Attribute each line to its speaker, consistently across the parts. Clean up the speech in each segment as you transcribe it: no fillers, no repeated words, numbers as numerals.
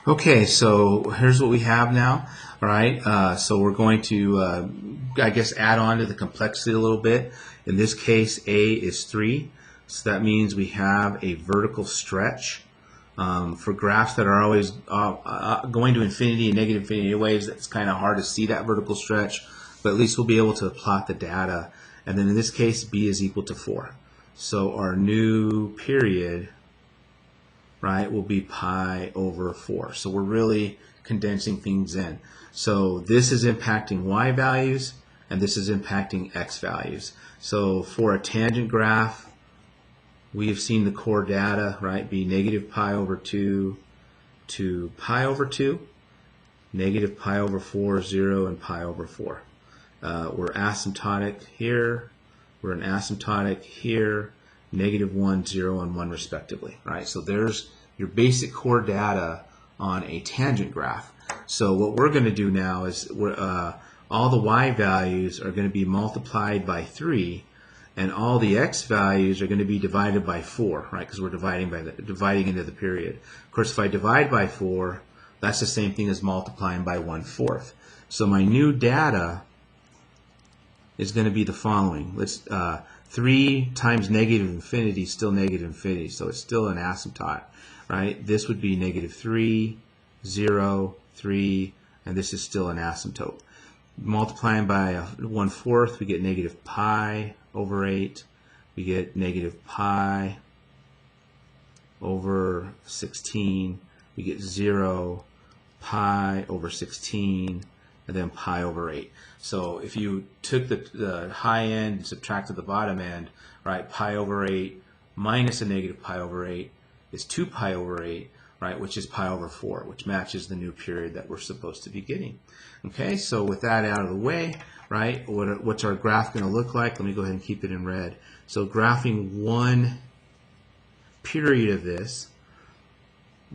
Speaker 1: Okay, so here's what we have now. All right, so we're going to, I guess, add on to the complexity a little bit. In this case, A is 3, so that means we have a vertical stretch. For graphs that are always going to infinity and negative infinity waves, that's kind of hard to see that vertical stretch, but at least we'll be able to plot the data. And then in this case, B is equal to 4. So our new period, right, will be pi over 4. So we're really condensing things in. So this is impacting y values, and this is impacting x values. So for a tangent graph, we have seen the core data, right, be negative pi over 2 to pi over 2, negative pi over 4, 0, and pi over 4. We're asymptotic here, we're an asymptotic here, negative 1, 0, and 1 respectively, right? So there's your basic core data on a tangent graph. So what we're going to do now is all the y values are going to be multiplied by 3, and all the x values are going to be divided by 4, right? Because we're dividing into the period. Of course, if I divide by 4, that's the same thing as multiplying by 1/4. So my new data is going to be the following. 3 times negative infinity is still negative infinity, so it's still an asymptote, right? This would be negative 3, 0, 3, and this is still an asymptote. Multiplying by 1/4, we get negative pi over 8. We get negative pi over 16. We get 0, pi over 16, and then pi over 8. So if you took the high end and subtracted the bottom end, right, pi over 8 minus a negative pi over 8 is 2 pi over 8, right, which is pi over 4, which matches the new period that we're supposed to be getting. Okay, so with that out of the way, right, what's our graph going to look like? Let me go ahead and keep it in red. So graphing one period of this,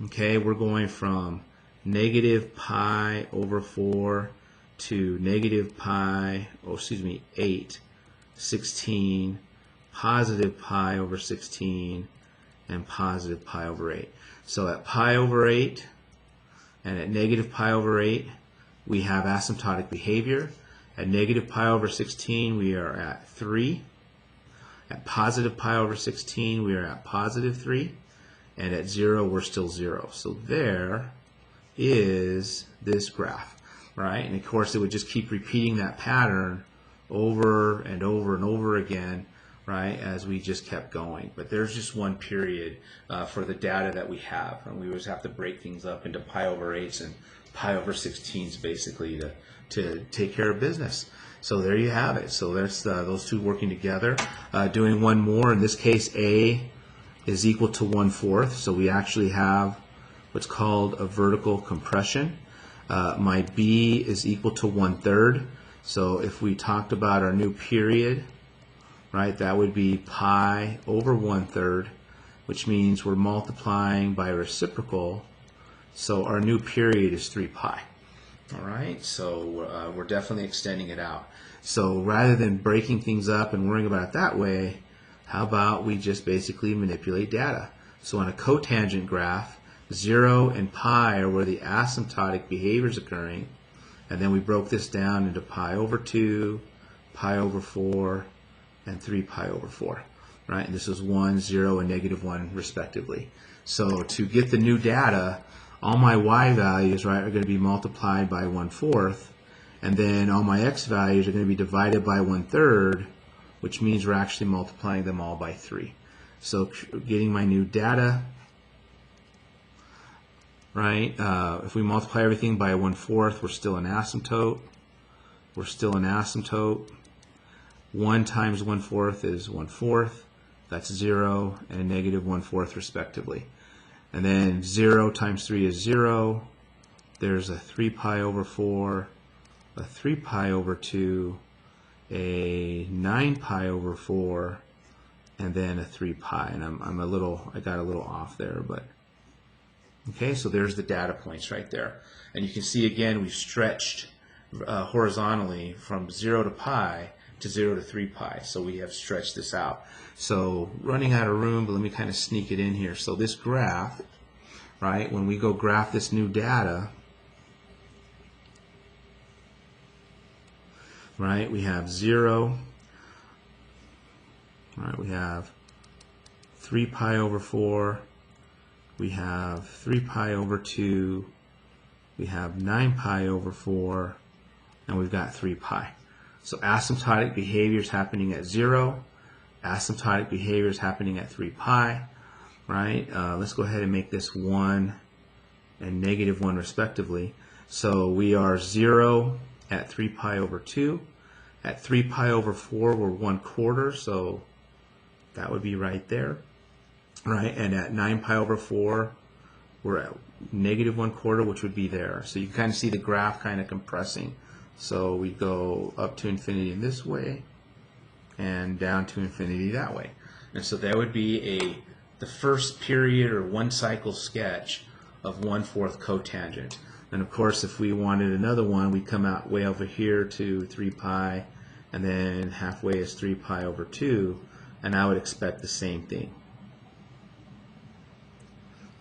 Speaker 1: okay, we're going from negative pi over 4 to negative pi, 8, 16, positive pi over 16, and positive pi over 8. So at pi over 8 and at negative pi over 8, we have asymptotic behavior. At negative pi over 16, we are at 3. At positive pi over 16, we are at positive 3. And at 0, we're still 0. So there is this graph, right? And of course, it would just keep repeating that pattern over and over and over again, right, as we just kept going. But there's just one period for the data that we have, and we always have to break things up into pi over 8s and pi over 16s basically to take care of business. So there you have it. So there's those two working together. Doing one more, in this case A is equal to 1/4, so we actually have what's called a vertical compression. My B is equal to 1/3, so if we talked about our new period, right, that would be pi over 1/3, which means we're multiplying by reciprocal, so our new period is 3 pi. All right, so we're definitely extending it out. So rather than breaking things up and worrying about it that way, how about we just basically manipulate data? So on a cotangent graph, 0 and pi are where the asymptotic behavior is occurring, and then we broke this down into pi over 2, pi over 4, and 3 pi over 4, right? And this is 1, 0, and negative 1 respectively. So to get the new data, all my y values, right, are going to be multiplied by 1/4, and then all my x values are going to be divided by 1/3, which means we're actually multiplying them all by 3. So getting my new data, right, if we multiply everything by 1/4, we're still an asymptote. We're still an asymptote. 1 times 1/4 is 1/4. That's 0 and negative 1/4 respectively. And then 0 times 3 is 0. There's a 3 pi over 4, a 3 pi over 2, a 9 pi over 4, and then a 3 pi. And I got a little off there, but okay, so there's the data points right there. And you can see again, we've stretched horizontally from 0 to pi to 0 to 3 pi. So we have stretched this out. So running out of room, but let me kind of sneak it in here. So this graph, right? When we go graph this new data, right, we have 0, right, we have 3 pi over 4, we have 3 pi over 2, we have 9 pi over 4, and we've got 3 pi. So asymptotic behavior is happening at 0, asymptotic behavior is happening at 3 pi, right? Let's go ahead and make this 1 and -1 respectively. So we are 0 at 3 pi over 2. At 3 pi over 4, we're 1/4, so that would be right there, right? And at 9 pi over 4, we're at -1/4, which would be there. So you can kind of see the graph kind of compressing. So we go up to infinity in this way and down to infinity that way. And so that would be the first period or one cycle sketch of 1/4 cotangent. And of course, if we wanted another one, we'd come out way over here to 3 pi, and then halfway is 3 pi over 2, and I would expect the same thing.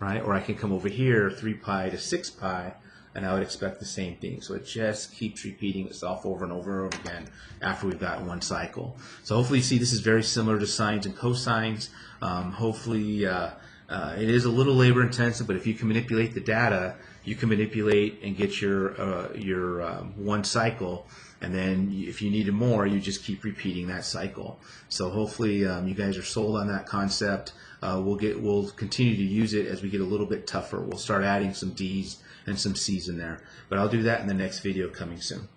Speaker 1: Right? Or I can come over here, 3 pi to 6 pi, and I would expect the same thing. So it just keeps repeating itself over and over and over again after we've got one cycle. So hopefully you see this is very similar to sines and cosines. Hopefully it is a little labor intensive, but if you can manipulate the data, you can manipulate and get your one cycle, and then if you needed more, you just keep repeating that cycle. So hopefully you guys are sold on that concept. We'll continue to use it as we get a little bit tougher. We'll start adding some D's and some C's in there. But I'll do that in the next video coming soon.